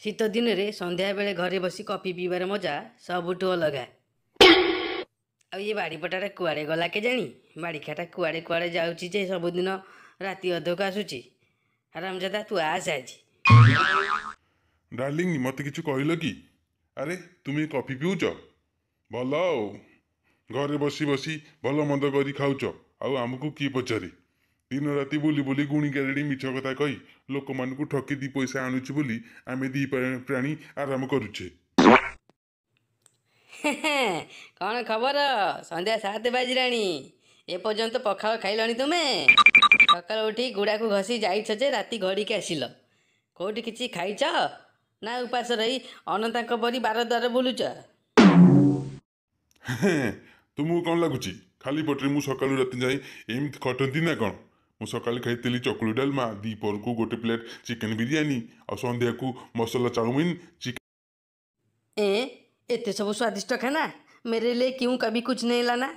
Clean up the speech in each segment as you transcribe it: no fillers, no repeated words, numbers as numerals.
ଶୀତ ଦିନରେ ସନ୍ଧ୍ୟା ବେଳେ ଘରେ ବସି କଫି ପିଇବାର ମଜା ସବୁଠୁ ଅଲଗା। ଆଉ ଇଏ ବାଡ଼ିପଟାଟା କୁଆଡ଼େ ଗଲା କେଜାଣି? ବାଡ଼ିଖାଟା କୁଆଡ଼େ କୁଆଡ଼େ ଯାଉଛି ଯେ ସବୁଦିନ ରାତି ଅଧକୁ ଆସୁଛି। ଆରାମଜାଦା ତୁ ଆସେ ଆଜି। ଡାର୍ଲିଂ ମୋତେ କିଛି କହିଲ କି? ଆରେ ତୁମେ କଫି ପିଉଛ? ଭଲ ଆଉ ଘରେ ବସି ବସି ଭଲ ମନ୍ଦ କରି ଖାଉଛ, ଆଉ ଆମକୁ କିଏ ପଚାରେ? ଦିନ ରାତି ବୁଲି ବୁଲି ଗୁଣି ଗାରେଡ଼ି ମିଛ କଥା କହି ଲୋକମାନଙ୍କୁ ଠକି 2 ପଇସା ଆଣୁଛି ବୋଲି ଆମେ 2 ପ୍ରାଣୀ ଆରାମ କରୁଛେ। କ'ଣ ଖବର? ସନ୍ଧ୍ୟା 7 ବାଜିଲାଣି, ଏପର୍ଯ୍ୟନ୍ତ ପଖାଳ ଖାଇଲଣି ତୁମେ? ସକାଳୁ ଉଠି ଗୁଡ଼ାକୁ ଘଷି ଯାଇଛ ଯେ ରାତି ଘଡ଼ିକି ଆସିଲ। କେଉଁଠି କିଛି ଖାଇଛ ନା ଉପାସ ରହି ଅନନ୍ତାଙ୍କ ପରି ବାର ଦ୍ୱାର ବୁଲୁଛ? ତୁମକୁ କ'ଣ ଲାଗୁଛି ଖାଲି ପଟରେ ମୁଁ ସକାଳୁ ରାତି ଯାଇ ଏମିତି ଖଟନ୍ତି ନା କ'ଣ? ମୁଁ ସକାଳେ ଖାଇଥିଲି ଚକୁଳି ଡାଲମା, ଦ୍ୱିପହରକୁ 1 ପ୍ଲେଟ୍ ଚିକେନ ବିରିୟାନୀ, ଆଉ ସନ୍ଧ୍ୟାକୁ ମସଲା ଚାଉମିନ ଚିକେନ। ଏତେ ସବୁ ସ୍ୱାଦିଷ୍ଟ ଖାନା? मेरे लिए क्यों कभी कुछ नहीं लाना?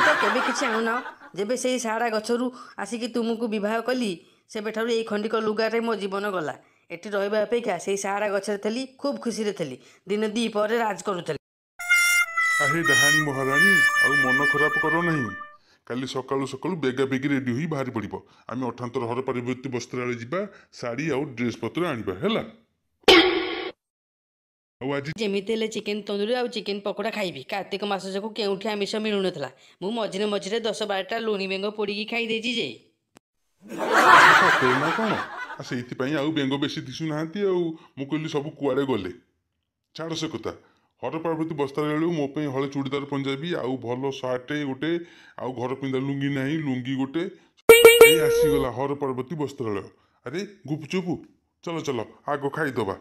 ତ କେବେ କିଛି ଆଣୁନ। ଯେବେ ସେଇ ସାଡ଼ା ଗଛରୁ ଆସିକି ତୁମକୁ ବିବାହ କଲି ସେବେଠାରୁ ଏଇ ଖଣ୍ଡିକ ଲୁଗାରେ ମୋ ଜୀବନ ଗଲା। ଏଠି ରହିବା ଅପେକ୍ଷା ସେଇ ସାଡ଼ା ଗଛରେ ଥିଲି, ଖୁବ୍ ଖୁସିରେ ଥିଲି, ଦିନ 2 ପରେ ରାଜ କରୁଥିଲି। ଆହେ ଡାହାଣୀ ମହାରାଣୀ, ଆଉ ମନ ଖରାପ କର ନାହିଁ। କାଲି ସକାଳୁ ସକାଳୁ ବେଗା ବେଗି ରେଡ଼ି ହୋଇ ବାହାରି ପଡ଼ିବ। ଆମେ ଅଠାନ୍ତର ଘର ପରିବର୍ତ୍ତୀ ବସ୍ତ୍ରାଳୟ ଯିବା, ଶାଢ଼ୀ ଆଉ ଡ୍ରେସ୍ ପତ୍ର ଆଣିବା ହେଲା। ଆଉ ଆଜି ଯେମିତି ହେଲେ ଚିକେନ ତନ୍ଦୁରୀ ଆଉ ଚିକେନ ପକୋଡ଼ା ଖାଇବି। କାର୍ତ୍ତିକ ମାସ ଯାକୁ କେଉଁଠି ଆମିଷ ମିଳୁନଥିଲା। ମୁଁ ମଝିରେ ମଝିରେ 10-12ଟା ଲୁଣି ବେଙ୍ଗ ପୋଡ଼ିକି ଖାଇଦେଇଛି ଯେ। ସତରେ ନା କ'ଣ? ସେଇଥିପାଇଁ ଆଉ ବେଙ୍ଗ ବେଶୀ ଦିଶୁନାହାନ୍ତି। ଆଉ ମୁଁ କହିଲି ସବୁ କୁଆଡ଼େ ଗଲେ। ଛାଡ଼ ସେ କଥା। ହର ପାର୍ବତୀ ବସ୍ତ୍ରାଳୟରୁ ମୋ ପାଇଁ ହଳେ ଚୁଡ଼ିଦାର ପଞ୍ଜାବୀ, ଆଉ ଭଲ ସାର୍ଟଟେ ଗୋଟେ, ଆଉ ଘର ପିନ୍ଧା ଲୁଙ୍ଗି ନାହିଁ, ଲୁଙ୍ଗି ଗୋଟେ। ଏଇ ଆସିଗଲା ହର ପାର୍ବତୀ ବସ୍ତ୍ରାଳୟ। ଆରେ ଗୁପଚୁପୁ, ଚାଲ ଚାଲ ଆଗ ଖାଇଦବା।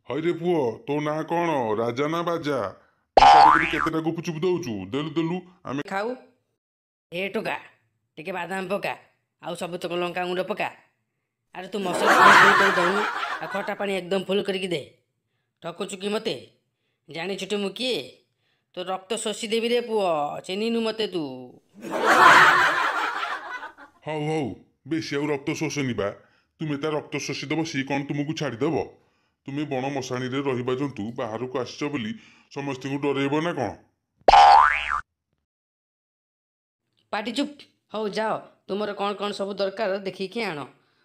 ହଇରେ ପୁଅ, ତୋ ନାଁ କ'ଣ? ରାଜା ନା ବାଜା? କେତେଟା ଗୁପଚୁପ ଦଉଛୁ? ଦେଲୁ ଦେଲୁ ଆମେ ଖାଉ। ଟୋକା ଟିକେ ବାଦାମ ପକା, ଆଉ ସବୁ ତକ ଲଙ୍କା ଗୁଣ୍ଡ ପକା। ଆରେ ତୁ ମସଲା ଫୁଲ କରି ଦଉନୁ, ଆଉ ଖଟା ପାଣି ଏକଦମ ଫୁଲ କରିକି ଦେ। ଠକୁଛୁ କି ମୋତେ? ଜାଣିଛୁ ତୁ ମୁଁ କିଏ? ତୋ ରକ୍ତ ଶୋଷି ଦେବି ରେ ପୁଅ, ଚିହ୍ନିନୁ ମୋତେ ତୁ? ହଉ ହଉ, ବେଶୀ ଆଉ ରକ୍ତ ଶୋଷନି ବା। ତୁମେ ତା ରକ୍ତ ଶୋଷିଦବ, ସିଏ କ'ଣ ତୁମକୁ ଛାଡ଼ିଦବ? ତୁମେ ବଣ ମଶାଣିରେ ରହିବା ଜନ୍ତୁ, ବାହାରକୁ ଆସିଛ ବୋଲି ସମସ୍ତଙ୍କୁ ଡରେଇବ ନା କ'ଣ? ପାଟି ଚୁପ୍। ହଉ ଯାଅ, ତୁମର କ'ଣ କ'ଣ ସବୁ ଦରକାର ଦେଖିକି ଆଣ।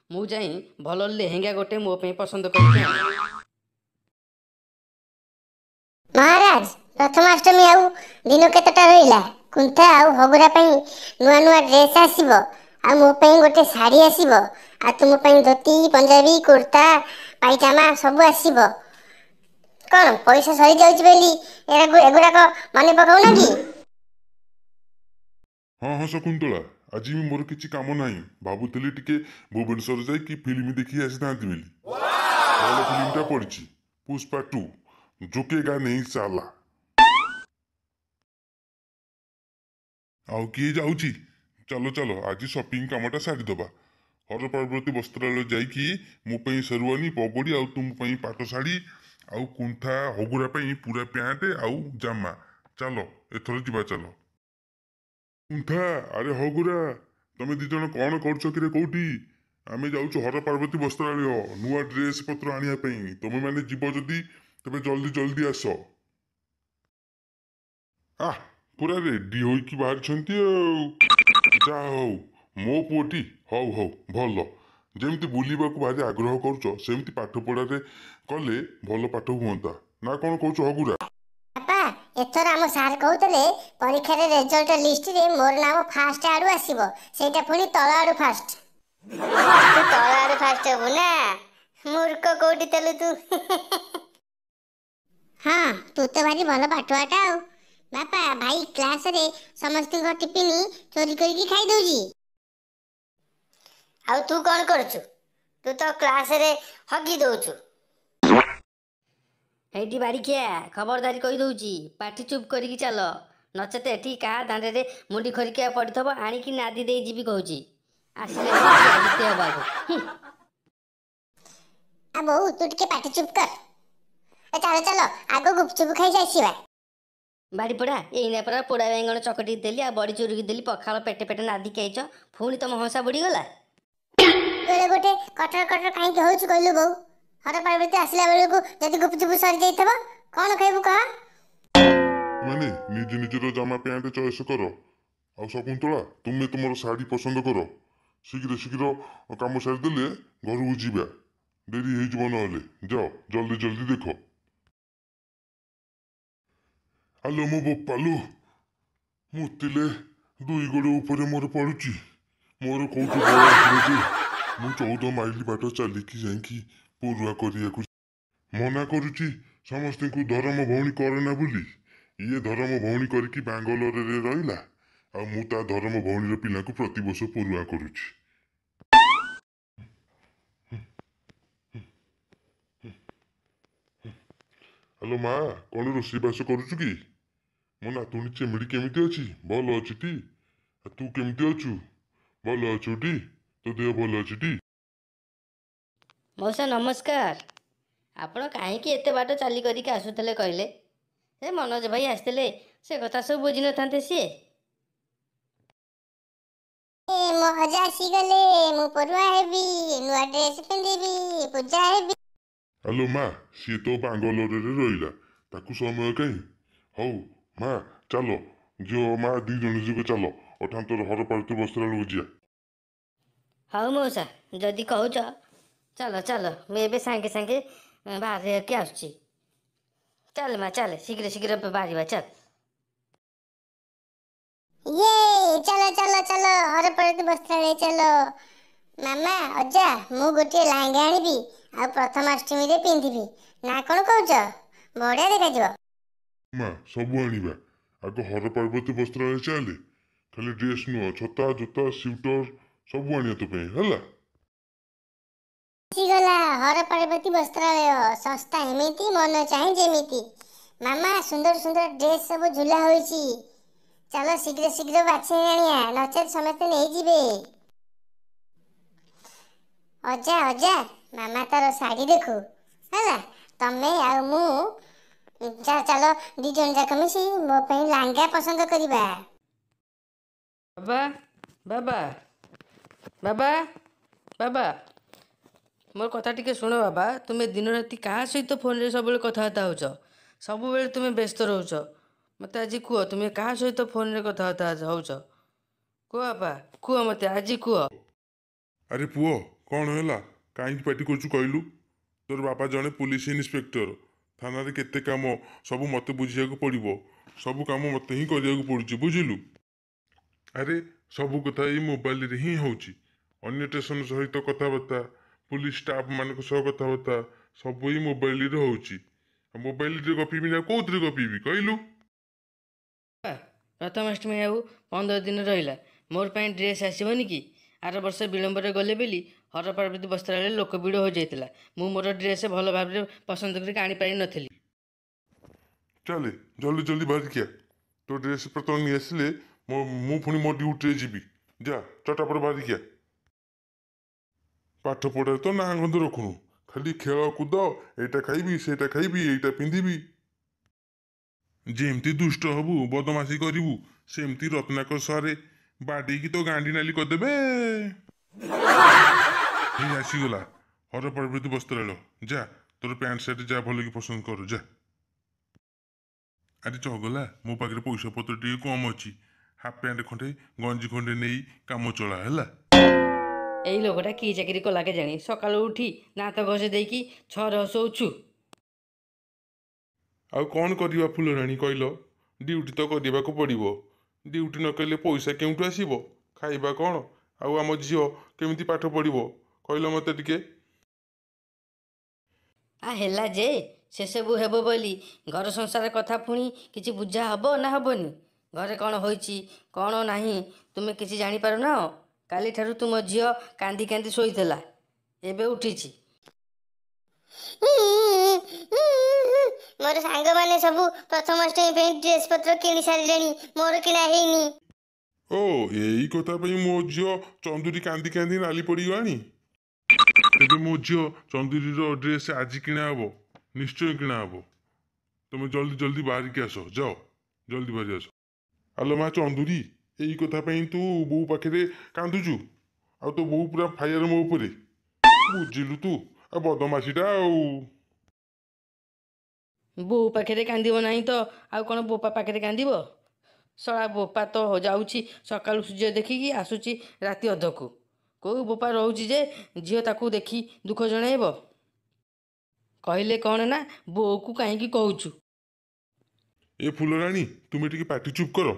ମୁଁ ଯାଇ ଭଲ ଲେହେଙ୍ଗା ଗୋଟେ ମୋ ପାଇଁ ପସନ୍ଦ କରିକି ଆଣେ। ମହାରାଜ, ପ୍ରଥମାଷ୍ଟମୀ ଆଉ ଦିନ କେତେଟା ରହିଲା? କୁନ୍ଥା ଆଉ ହଗୁରା ପାଇଁ ନୂଆ ନୂଆ ଡ୍ରେସ୍ ଆସିବ, ଆଉ ମୋ ପାଇଁ ଗୋଟେ ଶାଢ଼ୀ ଆସିବ, ଆଉ ତୁମ ପାଇଁ ଧୋତି, ପଞ୍ଜାବୀ, କୁର୍ତ୍ତା, ପାଇଜାମା ସବୁ ଆସିବ। କ'ଣ ପଇସା ସରିଯାଉଛି ବୋଲି ଏଗୁଡ଼ାକ ମନେ ପକାଉନ କି? ହଁ ହଁ ଶକୁନ୍ତଳା, ଆଜି ବି ମୋର କିଛି କାମ ନାହିଁ। ଭାବୁଥିଲି ଟିକେ ଭୁବନେଶ୍ୱର ଯାଇକି ଫିଲ୍ମ ଦେଖି ଆସିଥାନ୍ତି ବୋଲି। ଭଲ ଫିଲ୍ମଟା ପଡ଼ିଛି, ପୁଷ୍ପା 2, ଝୁକେଗା ନେହିଁ ସାଲା। ଆଉ କିଏ ଯାଉଛି? ଚାଲ ଚାଲ ଆଜି ସପିଂ କାମଟା ସାରିଦେବା। ହର ପାର୍ବତୀ ବସ୍ତ୍ରାଳୟ ଯାଇକି ମୋ ପାଇଁ ଶେରୱାନୀ, ପଗଡ଼ି, ଆଉ ତୁମ ପାଇଁ ପାଟ ଶାଢ଼ୀ, ଆଉ କୁନ୍ଥା ହଗୁରା ପାଇଁ ପୁରା ପ୍ୟାଣ୍ଟ ଆଉ ଜାମା। ଚାଲ ଏଥର ଯିବା ଚାଲ। କୁନ୍ଥା, ଆରେ ହଗୁରା, ତମେ 2 ଜଣ କ'ଣ କରୁଛ କିରେ କୋଉଠି? ଆମେ ଯାଉଛୁ ହର ପାର୍ବତୀ ବସ୍ତ୍ରାଳୟ ନୂଆ ଡ୍ରେସ୍ ପତ୍ର ଆଣିବା ପାଇଁ। ତମେମାନେ ଯିବ ଯଦି ତେବେ ଜଲ୍ଦି ଜଲ୍ଦି ଆସ। ପୁରା ରେଡି ହୋଇକି ବାହାରିଛନ୍ତି ଆଉ। ଯାହା ହଉ ମୋ ପୁଅଟି, ହଉ ହଉ ଭଲ। ଯେମିତି ବୁଲିବାକୁ ଭାରି ଆଗ୍ରହ କରୁଛ, ସେମିତି ପାଠ ପଢ଼ାରେ କଲେ ଭଲ ପାଠ ହୁଅନ୍ତା। ନା କ'ଣ କହୁଛ ହଗୁରା? ବାପା, ଏଥର ଆମ ସାର୍ କହୁଥିଲେ ପରୀକ୍ଷାରେ ରେଜଲ୍ଟ ଲିଷ୍ଟରେ ମୋର ନାମ ଫାଷ୍ଟ ଆଡ଼ୁ ଆସିବ, ସେଇଟା ପୁଣି ତଳ ଆଡ଼ୁ ଫାଷ୍ଟ। ତୁ ତଳ ଆଡ଼ୁ ଫାଷ୍ଟ ହବୁ ନା? ମୂର୍ଖ କୋଉଠି ଥିଲୁ ତୁ? ହଁ, ତୁ ତ ଭାରି ଭଲ ପାଠୁଆଟା ଆଉ। ବାପା, ଭାଇ କ୍ଲାସରେ ସମସ୍ତଙ୍କ ଟିଫିନ ଚୋରି କରିକି ଖାଇଦଉଛି। ଆଉ ତୁ କ'ଣ କରୁଛୁ? ତୁ ତ କ୍ଲାସରେ ହଗି ଦଉଛୁ। ହେଇଟି ବାରିକିଆ, ଖବରଦାରି କହିଦେଉଛି, ପାଟି ଚୁପ୍ କରିକି ଚାଲ, ନଚେତ ଏଠି କାହା ଦାଣ୍ଡରେ ମୁଣ୍ଡି ଖରିକିଆ ପଡ଼ିଥିବ, ଆଣିକି ନାଦି ଦେଇ ଯିବି କହୁଛି। ଆସିଲେ ଆଦିତ୍ୟ ହେବାକୁ। ବୋଉ, ତୁ ଟିକେ ପାଟି ଚୁପ୍ କର। ଚାଲ ଚାଲ ଆଗ ଗୁପଚୁପ ଖାଇକି ଆସିବା। ବାଡ଼ିପଡ଼ା, ଏଇନା ପରା ପୋଡ଼ା ବେଙ୍ଗଣ ଚକଟିକି ଦେଲି, ଆଉ ବଡ଼ି ଚୁରିକି ଦେଲି, ପଖାଳ ପେଟେ ପେଟେ ନାଦିକି ଆଇଛ, ପୁଣି ତମ ହଂସା ବୁଡ଼ିଗଲା। ବେଳେ ଗୋଟେ କଟର କଟର କାହିଁକି ହଉଛୁ କହିଲୁ ବୋଉ? ହର ପାର୍ବତୀ ଆସିଲା ବେଳକୁ ଯଦି ଗୁପଚୁପ ସରିଯାଇଥିବ କ'ଣ ଖାଇବୁ କହ? ମାନେ ନିଜ ନିଜର ଜାମା ପ୍ୟାଣ୍ଟ ଚଏସ୍ କର। ଆଉ ଶକୁନ୍ତଳା ତୁମେ ତୁମର ଶାଢ଼ୀ ପସନ୍ଦ କର। ଶୀଘ୍ର ଶୀଘ୍ର କାମ ସାରିଦେଲେ ଘରକୁ ଯିବା, ଡେରି ହେଇଯିବ ନହେଲେ। ଯାଅ ଜଲ୍ଦି ଜଲ୍ଦି ଦେଖ। ଆଲୋ ମୋ ବୋପାଲୋ, ମୁତିଲେ ଦୁଇ ଗୋଡ଼ ଉପରେ ମୋର ପଡ଼ୁଛି। ମୋର କୋଉଠି ବଳ ଆସିବ ଯେ ମୁଁ 14 ମାଇଲ ବାଟ ଚାଲିକି ଯାଇକି ପୋରୁଆ କରିବାକୁ ମନା କରୁଛି ସମସ୍ତଙ୍କୁ ଧରମ ଭଉଣୀ କରନା ବୋଲି। ଇଏ ଧରମ ଭଉଣୀ କରିକି ବାଙ୍ଗାଲୋରରେ ରହିଲା, ଆଉ ମୁଁ ତା ଧରମ ଭଉଣୀର ପିଲାଙ୍କୁ ପ୍ରତିବର୍ଷ ପୋରୁଆ କରୁଛି। ହ୍ୟାଲୋ ମା, କ'ଣ ରୋଷେଇବାସ କରୁଛୁ କି? ମୋ ନାତୁଣୀ ଚେମିଡ଼ି କେମିତି ଅଛି? ଭଲ ଅଛି ଟି? ତୁ କେମିତି ଅଛୁ? ଭଲ ଅଛୁ ଟି? ତୋ ଦେହ ଭଲ ଅଛି ଟି? ମଉସା ନମସ୍କାର। ଆପଣ କାହିଁକି ଏତେ ବାଟ ଚାଲି କରିକି ଆସୁଥିଲେ କହିଲେ? ସେ ମନୋଜ ଭାଇ ଆସିଥିଲେ, ସେ କଥା ସବୁ ବୁଝିନଥାନ୍ତେ ସିଏ? ମୋ ଅଜା ଆସିଗଲେ, ମୁଁ ପରୁଆ ହେବି, ନୂଆ ଡ୍ରେସ୍ ପିନ୍ଧିବି, ପୂଜା ହେବି। ହ୍ୟାଲୋ ମା, ସିଏ ତ ବାଙ୍ଗାଲୋରରେ ରହିଲା, ତାକୁ ସମୟ କାହିଁ? ହଉ ମା ଚାଲ, ଝିଅ ମା 2 ଜଣ ଯିବେ, ଚାଲ ଅଠାନ୍ତର ହର ପାର୍ବତୀ ବସ୍ତ୍ରାଳୟକୁ ଯିବା। ହଉ ମଉସା, ଯଦି କହୁଛ ଚାଲ ଚାଲ, ମୁଁ ଏବେ ସାଙ୍ଗେ ସାଙ୍ଗେ ବାହାରିକି ଆସୁଛି। ଚାଲ ମା ଚାଲ, ଶୀଘ୍ର ଶୀଘ୍ର ବାହାରିବା ଚାଲ। ଇଏ ଚାଲ ଚାଲ ଚାଲ, ହର ପାର୍ବତୀ ବସ୍ତ୍ରାଳୟ ଚାଲ। ମାମା, ଅଜା, ମୁଁ ଗୋଟିଏ ଲେହେଙ୍ଗା ଆଣିବି, ଆଉ ପ୍ରଥମାଷ୍ଟମୀରେ ପିନ୍ଧିବି। ନା କ'ଣ କହୁଛ? ବଢ଼ିଆ ଦେଖାଯିବ। ମା ସବୁ ଆଣିବା, ଆଗ ହର ପାର୍ବତୀ ବସ୍ତ୍ରାଳୟ ଚାଲେ। ଖାଲି ଡ୍ରେସ୍ ନୁହଁ, ଛତା ଜୋତା ସ୍ୱିଟର ସବୁ ଆଣିବା ତୋ ପାଇଁ, ହେଲା? ଆସିଗଲା ହର ପାର୍ବତୀ ବସ୍ତ୍ରାଳୟ, ଶସ୍ତା ଏମିତି, ମନ ଚାହିଁ ଯେମିତି। ମାମା, ସୁନ୍ଦର ସୁନ୍ଦର ଡ୍ରେସ୍ ସବୁ ଝୁଲା ହୋଇଛି। ଚାଲ ଶୀଘ୍ର ଶୀଘ୍ର ବାଛି ଆଣିବା, ନଚେତ୍ ସମସ୍ତେ ନେଇଯିବେ। ଅଜା ଅଜା, ମାମା ତାର ଶାଢ଼ୀ ଦେଖୁ, ହେଲା? ତମେ ଆଉ ମୁଁ ଚାଲ 2 ଜଣ ଯାକ ମିଶି ମୋ ପାଇଁ ଲେହେଙ୍ଗା ପସନ୍ଦ କରିବା। ବାବା ବାବା ବାବା ବାବା, ମୋର କଥା ଟିକେ ଶୁଣ ବାବା। ତୁମେ ଦିନ ରାତି କାହା ସହିତ ଫୋନ୍ରେ ସବୁବେଳେ କଥାବାର୍ତ୍ତା ହେଉଛ? ସବୁବେଳେ ତୁମେ ବ୍ୟସ୍ତ ରହୁଛ। ମୋତେ ଆଜି କୁହ, ତୁମେ କାହା ସହିତ ଫୋନ୍ରେ କଥାବାର୍ତ୍ତା ହେଉଛ? କୁହ ବାବା, କୁହ ମୋତେ ଆଜି କୁହ। ଆରେ ପୁଅ, କ'ଣ ହେଲା? କାହିଁକି ପାଟି କରୁଛୁ କହିଲୁ? ତୋର ବାପା ଜଣେ ପୁଲିସ ଇନ୍ସପେକ୍ଟର। ଥାନାରେ କେତେ କାମ ସବୁ ମୋତେ ବୁଝିବାକୁ ପଡ଼ିବ। ସବୁ କାମ ମୋତେ ହିଁ କରିବାକୁ ପଡ଼ୁଛି, ବୁଝିଲୁ? ଆରେ ସବୁ କଥା ଏଇ ମୋବାଇଲରେ ହିଁ ହେଉଛି। ଅନ୍ୟ ଷ୍ଟେସନ ସହିତ କଥାବାର୍ତ୍ତା, ପୁଲିସ ଷ୍ଟାଫ ମାନଙ୍କ ସହ କଥାବାର୍ତ୍ତା ସବୁ ଏଇ ମୋବାଇଲରେ ହେଉଛି। ମୋବାଇଲରେ ଗପିବି ନା କୋଉଥିରେ ଗପିବି କହିଲୁ? ପ୍ରଥମାଷ୍ଟମୀ ଆଉ 15 ଦିନ ରହିଲା। ମୋର ପାଇଁ ଡ୍ରେସ୍ ଆସିବନି କି? ଆର ବର୍ଷ ବିଳମ୍ବରେ ଗଲେ ବୋଲି ହର ପାର୍ବତୀ ବସ୍ତ୍ରାଳୟରେ ଲୋକ ଭିଡ଼ ହୋଇଯାଇଥିଲା। ମୁଁ ମୋର ଡ୍ରେସ୍ ଭଲ ଭାବରେ ପସନ୍ଦ କରିକି ଆଣିପାରିନଥିଲି। ଚାଲେ ଜଲ୍ଦି ଜଲ୍ଦି ବାହାରିକିଆ। ତୋ ଡ୍ରେସ୍ ପ୍ରଥମେ ନେଇ ଆସିଲେ ମୁଁ ପୁଣି ମୋ ଡ୍ୟୁଟିରେ ଯିବି। ଯା ଚଟାପଟ ବାହାରିକିଆ। ପାଠ ପଢ଼ାରେ ତ ନାଁ ଗନ୍ଧ ରଖୁନୁ, ଖାଲି ଖେଳକୁଦ, ଏଇଟା ଖାଇବି ସେଇଟା ଖାଇବି ଏଇଟା ପିନ୍ଧିବି। ଯେମିତି ଦୁଷ୍ଟ ହବୁ, ବଦମାସି କରିବୁ, ସେମିତି ରତ୍ନାକର ସାରେ ବାଡ଼େଇକି ତ ଗାଣ୍ଡି ନାଲି କରିଦେବେ। ହେଇ ଆସିଗଲା ହର ପାର୍ବତୀ ବସ୍ତ୍ରାଳୟ। ଯା ତୋର ପ୍ୟାଣ୍ଟ ସାର୍ଟ ଯା ଭଲକି ପସନ୍ଦ କର, ଯା। ଆରେ ଚଗଲା, ମୋ ପାଖରେ ପଇସା ପତ୍ର ଟିକେ କମ୍ ଅଛି। ହାଫ୍ ପ୍ୟାଣ୍ଟ ଖଣ୍ଡେ ଗଞ୍ଜି ଖଣ୍ଡେ ନେଇ କାମ ଚଳା, ହେଲା? ଏଇ ଲୋକଟା କି ଚାକିରି କଲା କେଜାଣି? ସକାଳୁ ଉଠି ଦାନ୍ତ ଘଷି ଦେଇକି ଛଅରେ ହସଉଛୁ। ଆଉ କ'ଣ କରିବା ଫୁଲରାଣୀ କହିଲ? ଡ୍ୟୁଟି ତ କରିବାକୁ ପଡ଼ିବ। ଡ୍ୟୁଟି ନ କଲେ ପଇସା କେଉଁଠୁ ଆସିବ? ଖାଇବା କ'ଣ? ଆଉ ଆମ ଝିଅ କେମିତି ପାଠ ପଢ଼ିବ କହିଲ ମୋତେ ଟିକେ? ହେଲା ଯେ, ସେସବୁ ହେବ ବୋଲି ଘର ସଂସାର କଥା ପୁଣି କିଛି ବୁଝା ହେବ ନା ହେବନି? ଘରେ କ'ଣ ହୋଇଛି କ'ଣ ନାହିଁ ତୁମେ କିଛି ଜାଣିପାରୁନାହ? କାଲିଠାରୁ ତୁମ ଝିଅ କାନ୍ଦି କାନ୍ଦି ଶୋଇଥିଲା, ଏବେ ଉଠିଛି। ମୋର ସାଙ୍ଗମାନେ ସବୁ ପ୍ରଥମାଷ୍ଟମୀ ପାଇଁ ଡ୍ରେସ୍ ପତ୍ର କିଣି ସାରିଲେଣି, ମୋର କିଣା ହେଇନି। ଓ ଏଇ କଥା ପାଇଁ ମୋ ଝିଅ ଚନ୍ଦୁରୀ କାନ୍ଦି କାନ୍ଦି ନାଲି ପଡ଼ିଗଲାଣି। ତେବେ ମୋ ଝିଅ ଚନ୍ଦୁରୀର ଡ୍ରେସ୍ ଆଜି କିଣା ହେବ, ନିଶ୍ଚୟ କିଣା ହେବ। ତୁମେ ଜଲ୍ଦି ଜଲ୍ଦି ବାହାରିକି ଆସ, ଯାଅ ଜଲ୍ଦି ବାହାରି ଆସ। ଆଲୋ ମା ଚନ୍ଦୁରୀ, ଏଇ କଥା ପାଇଁ ତୁ ବୋଉ ପାଖରେ କାନ୍ଦୁଛୁ? ଆଉ ତୋ ବୋଉ ପୁରା ଫାୟାର ମୋ ଉପରେ, ବୁଝିଲୁ ତୁ? ବଦମାସିଟା ଆଉ। ବୋଉ ପାଖରେ କାନ୍ଦିବ ନାହିଁ ତ ଆଉ କ'ଣ ବୋପା ପାଖରେ କାନ୍ଦିବ? ଶଳା ବୋପା ତ ଯାଉଛି ସକାଳୁ ସୂର୍ଯ୍ୟ ଦେଖିକି ଆସୁଛି ରାତି ଅଧକୁ। କେଉଁ ବୋପା ରହୁଛି ଯେ ଝିଅ ତାକୁ ଦେଖି ଦୁଃଖ ଜଣାଇବ? କହିଲେ କ'ଣ ନା ବୋଉକୁ କାହିଁକି କହୁଛୁ? ଏ ଫୁଲରାଣୀ ତୁମେ ଟିକେ ପାଟି ଚୁପ୍ କର।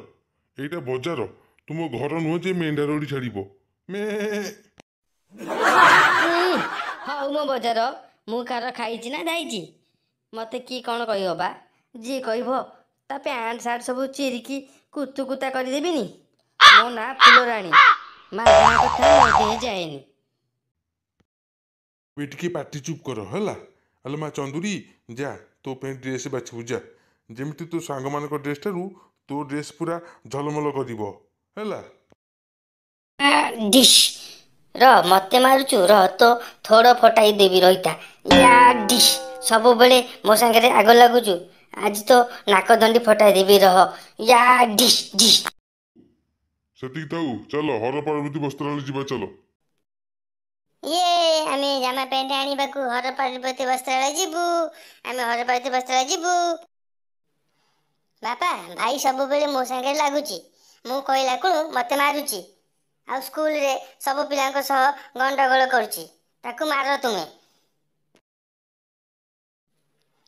ଏଇଟା ବଜାର, ତୁମ ଘର ନୁହଁ ଯେ ମେଣ୍ଢା ରଡ଼ି ଛାଡ଼ିବ। ମେ ହଉ ମୋ ବଜାର, ମୁଁ କାହାର ଖାଇଛି ନା ଯାଇଛି? ମୋତେ କି କ'ଣ କହିବ ବା? ଯିଏ କହିବ ତା ପ୍ୟାଣ୍ଟ ସାର୍ଟ ସବୁ ଚିରିକି କୁତୁକୁତା କରିଦେବିନି। ମୋ ନାଁ ଫୁଲରାଣୀ, ମାଗଣା କଥା ମୋ ଦେହେ ଯାଏନି। ଏବେ ଟିକେ ପାଟି ଚୁପ୍ କର ହେଲା। ଆଲୋ ମା ଚନ୍ଦୁରୀ, ଯା ତୋ ପାଇଁ ଡ୍ରେସ୍ ବାଛିବୁ ଯା। ଯେମିତି ତୋ ସାଙ୍ଗମାନଙ୍କ ଡ୍ରେସ୍ ଠାରୁ ତୋ ଡ୍ରେସ୍ ପୁରା ଝଲମଲ କରିବ ହେଲା। ଡିସ୍ ର ମୋତେ ମାରୁଛୁ, ର ତ ଥୋଡ଼ ଫଟାଇ ଦେବି ରହିଥା। ୟା ଡିସ୍ ସବୁବେଳେ ମୋ ସାଙ୍ଗରେ ଆଗ ଲାଗୁଛୁ, ଆଜି ତ ନାକଦଣ୍ଡି ଫଟାଇ ଦେବି ରହ। ୟା ଡିସ୍ ଡିସ୍। ସେତିକି ଥାଉ, ଚାଲ ହର ପାର୍ବତୀ ବସ୍ତ୍ରାଳୟ ଯିବା ଚାଲ। ଆମେ ଜାମା ପ୍ୟାଣ୍ଟ ଆଣିବାକୁ ହର ପାର୍ବତୀ ବସ୍ତ୍ରାଳୟ ଯିବୁ। ଆମେ ହର ପାର୍ବତୀ ବସ୍ତ୍ରାଳୟ ଯିବୁ। ବାପା ଭାଇ ସବୁବେଳେ ମୋ ସାଙ୍ଗରେ ଲାଗୁଛି, ମୁଁ କହିଲା କୁଳୁ ମୋତେ ମାରୁଛି। ଆଉ ସ୍କୁଲରେ ସବୁ ପିଲାଙ୍କ ସହ ଗଣ୍ଡଗୋଳ କରୁଛି। ତାକୁ ମାର ତୁମେ।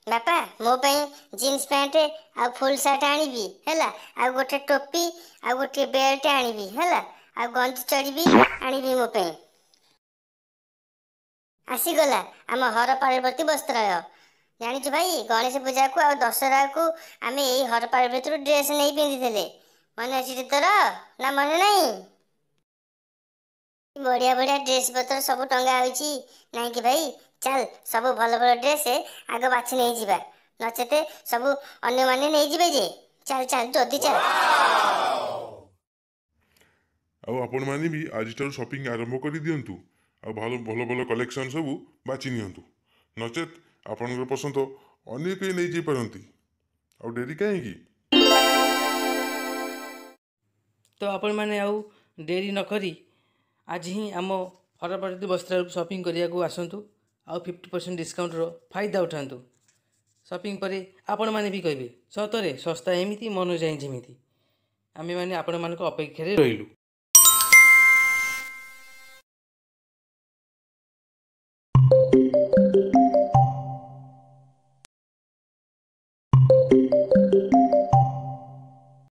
ବାପା ମୋ ପାଇଁ ଜିନ୍ସ ପ୍ୟାଣ୍ଟ ଆଉ ଫୁଲ ସାର୍ଟ ଆଣିବି ହେଲା। ଆଉ ଗୋଟେ ଟୋପି ଆଉ ଗୋଟେ ବେଲ୍ଟ ଆଣିବି ହେଲା। ଆଉ ଗଞ୍ଜି ଚଡ଼ି ବି ଆଣିବି ମୋ ପାଇଁ। ଆସିଗଲା ଆମ ହର ପାର୍ବତୀ ବସ୍ତ୍ରାଳୟ। ଜାଣିଛୁ ଭାଇ, ଗଣେଶ ପୂଜାକୁ ଆଉ ଦଶହରାକୁ ଆମେ ଏଇ ହର ପାର୍ବତୀରୁ ଡ୍ରେସ୍ ନେଇ ପିନ୍ଧିଥିଲେ। ମନେ ଅଛି ତୋର ନା ମନେ ନାହିଁ? ବଢ଼ିଆ ବଢ଼ିଆ ଡ୍ରେସ୍ ପତ୍ର ସବୁ ଟଙ୍ଗା ହୋଇଛି ନାହିଁ କି ଭାଇ? ଚାଲ ସବୁ ଭଲ ଭଲ ଡ୍ରେସ୍ ଆଗ ବାଛି ନେଇଯିବା, ନଚେତେ ସବୁ ଅନ୍ୟମାନେ ନେଇଯିବେ ଯେ। ଚାଲ ଚାଲ ଜଲ୍ଦି ଚାଲ। ଆଉ ଆପଣମାନେ ବି ଆଜିଠାରୁ ସପିଂ ଆରମ୍ଭ କରିଦିଅନ୍ତୁ। ଆଉ ଭଲ ଭଲ ଭଲ କଲେକ୍ସନ୍ ସବୁ ବାଛି ନିଅନ୍ତୁ, ନଚେତ୍ ଆପଣଙ୍କର ପସନ୍ଦ ଅନ୍ୟ କେହି ନେଇଯାଇପାରନ୍ତି। ଆଉ ଡେରି କାହିଁକି? ତ ଆପଣମାନେ ଆଉ ଡେରି ନକରି ଆଜି ହିଁ ଆମ ହର ପାର୍ବତୀ ବସ୍ତ୍ରାଳୟକୁ ସପିଂ କରିବାକୁ ଆସନ୍ତୁ। ଆଉ 50% ଡିସ୍କାଉଣ୍ଟର ଫାଇଦା ଉଠାନ୍ତୁ। ସପିଂ ପରେ ଆପଣମାନେ ବି କହିବେ ସତରେ ଶସ୍ତା ଏମିତି, ମନ ଯାଏଁ ଯେମିତି। ଆମେମାନେ ଆପଣମାନଙ୍କ ଅପେକ୍ଷାରେ ରହିଲୁ।